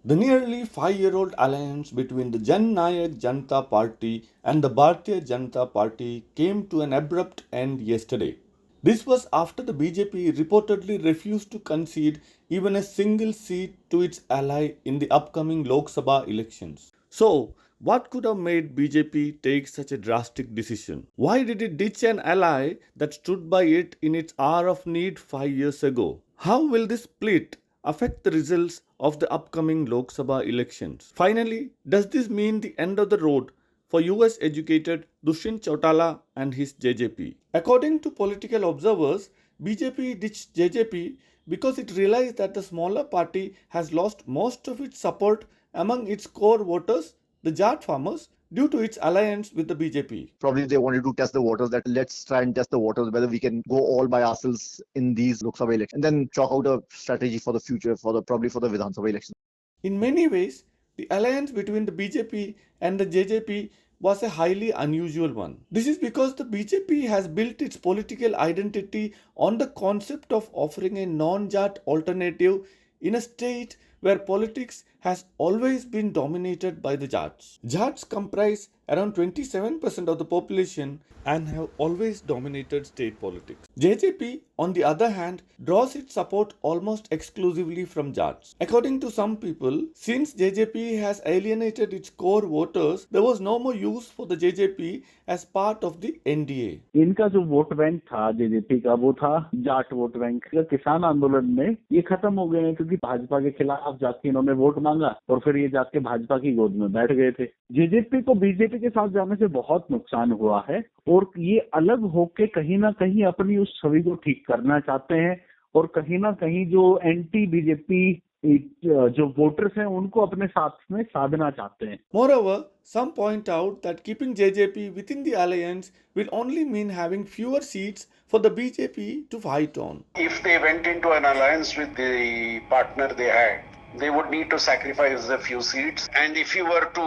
The nearly 5-year-old alliance between the Jan Nayak Janata Party and the Bharatiya Janata Party came to an abrupt end yesterday. This was after the BJP reportedly refused to concede even a single seat to its ally in the upcoming Lok Sabha elections. So, what could have made BJP take such a drastic decision? Why did it ditch an ally that stood by it in its hour of need 5 years ago? How will this split affect the results of the upcoming Lok Sabha elections? Finally, does this mean the end of the road for US educated Dushyant Chautala and his JJP? According to political observers, BJP ditched JJP because it realized that the smaller party has lost most of its support among its core voters, the Jat farmers, due to its alliance with the BJP. Probably they wanted to test the waters, that let's try and test the waters whether we can go all by ourselves in these Lok Sabha elections and then chalk out a strategy for the future, probably for the Vidhan Sabha elections. In many ways, the alliance between the BJP and the JJP was a highly unusual one. This is because the BJP has built its political identity on the concept of offering a non-Jat alternative in a state where politics has always been dominated by the Jats. Jats comprise around 27% of the population and have always dominated state politics. JJP, on the other hand, draws its support almost exclusively from Jats. According to some people, since JJP has alienated its core voters, there was no more use for the JJP as part of the NDA. इनका जो vote bank था JJP का, वो था Jat vote bank. किसान आंदोलन में ये खत्म हो गए हैं क्योंकि भाजपा के खिलाफ जाके इन्होंने वोट मांगा और फिर ये जाके भाजपा की गोद में बैठ गए थे। जेजेपी को बीजेपी के साथ जाने से बहुत नुकसान हुआ है और ये अलग होके कहीं ना कहीं अपनी उस छवि को ठीक करना चाहते हैं और कहीं ना कहीं जो एंटी बीजेपी जो वोटर्स हैं उनको अपने साथ में साधना चाहते हैं। Moreover, some point out that keeping JJP within the alliance will only mean having fewer seats for the BJP to fight on. If they went into an alliance with the partner they had, they would need to sacrifice a few seats. And if you were to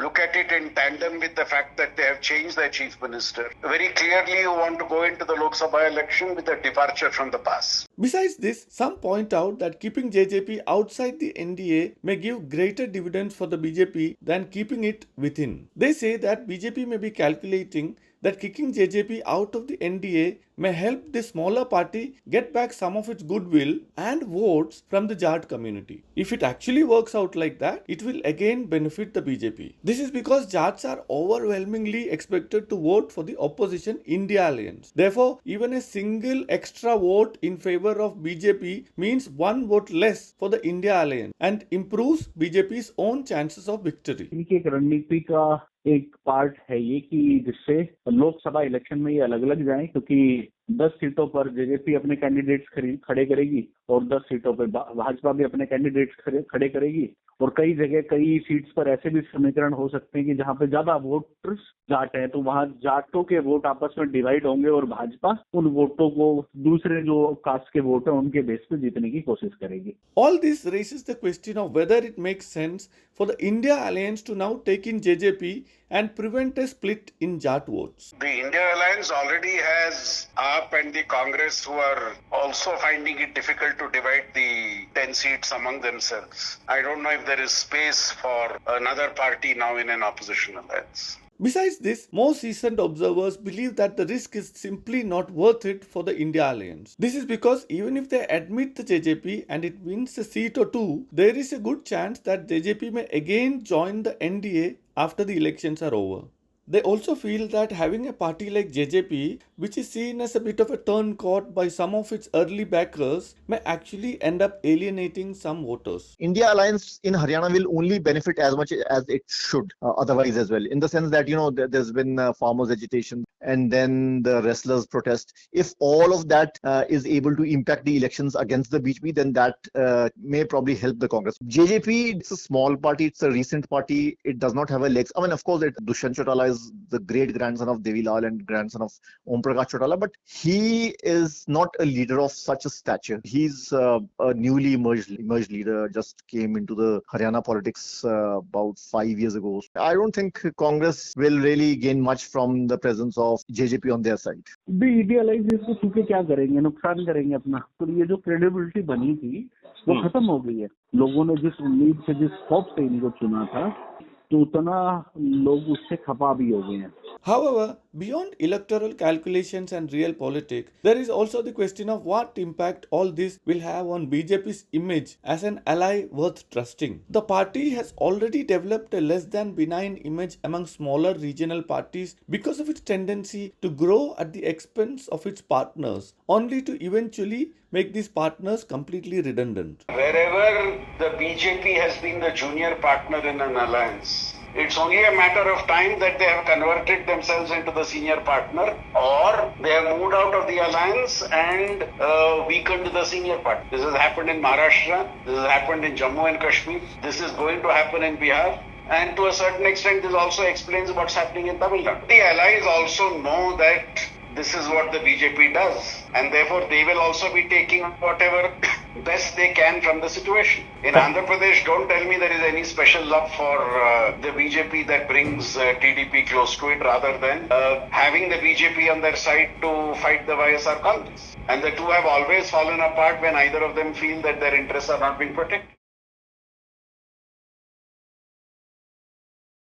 look at it in tandem with the fact that they have changed their chief minister, very clearly you want to go into the Lok Sabha election with a departure from the past. Besides this, some point out that keeping JJP outside the NDA may give greater dividends for the BJP than keeping it within. They say that BJP may be calculating that kicking JJP out of the NDA may help the smaller party get back some of its goodwill and votes from the Jat community. If it actually works out like that, it will again benefit the BJP. This is because Jats are overwhelmingly expected to vote for the opposition India alliance. Therefore, even a single extra vote in favor of BJP means one vote less for the India alliance and improves BJP's own chances of victory. इनकी एक रणनीति का एक part है ये कि जिससे Lok Sabha election में ये अलग अलग जाएं, क्योंकि 10 सीटों पर जेजेपी अपने कैंडिडेट्स खड़े करेगी और 10 सीटों पर भाजपा भी अपने कैंडिडेट्स खड़े करेगी और कई जगह कई सीट्स पर ऐसे भी समीकरण हो सकते हैं कि जहां पे ज्यादा वोटर्स जाट हैं तो वहां जाटों के वोट आपस में डिवाइड होंगे और भाजपा उन वोटों को दूसरे जो कास्ट के वोट हैं उनके बेस पे जीतने की कोशिश करेगी। All this raises the question of whether it makes sense for the India alliance to now take in JJP and prevent a split in Jat votes. The India Alliance already has AAP and the Congress who are also finding it difficult to divide the 10 seats among themselves. I don't know if there is space for another party now in an opposition alliance. Besides this, more seasoned observers believe that the risk is simply not worth it for the India alliance. This is because even if they admit the JJP and it wins a seat or two, there is a good chance that JJP may again join the NDA after the elections are over. They also feel that having a party like JJP, which is seen as a bit of a turncoat by some of its early backers, may actually end up alienating some voters. India Alliance in Haryana will only benefit as much as it should otherwise as well, in the sense that, there's been farmers' agitation and then the wrestlers' protest. If all of that is able to impact the elections against the BJP, then that may probably help the Congress. JJP, it's a small party, it's a recent party, it does not have a legs. I mean, of course, Dushyant Chautala is is the great grandson of Devi Lal and grandson of Om Prakash Chautala, but he is not a leader of such a stature. He's a newly emerged leader, just came into the Haryana politics about 5 years ago. I don't think Congress will really gain much from the presence of JJP on their side. भी idealize इसको छूके क्या करेंगे, नुकसान करेंगे अपना। तो ये जो क्रेडिबिलिटी बनी थी वो खत्म हो गई है। लोगों ने जिस उम्मीद से, जिस होप से इनको चुना था, तो उतना लोग उससे खपा भी हो गए हैं। However, beyond electoral calculations and real politics, there is also the question of what impact all this will have on BJP's image as an ally worth trusting. The party has already developed a less than benign image among smaller regional parties because of its tendency to grow at the expense of its partners, only to eventually make these partners completely redundant. Wherever the BJP has been the junior partner in an alliance, it's only a matter of time that they have converted themselves into the senior partner, or they have moved out of the alliance and weakened the senior partner. This has happened in Maharashtra, this has happened in Jammu and Kashmir, this is going to happen in Bihar. And to a certain extent, this also explains what's happening in Tamil Nadu. The allies also know that this is what the BJP does, and therefore they will also be taking whatever best they can from the situation. In Andhra Pradesh, don't tell me there is any special love for the BJP that brings TDP close to it, rather than having the BJP on their side to fight the YSR Congress. And the two have always fallen apart when either of them feel that their interests are not being protected.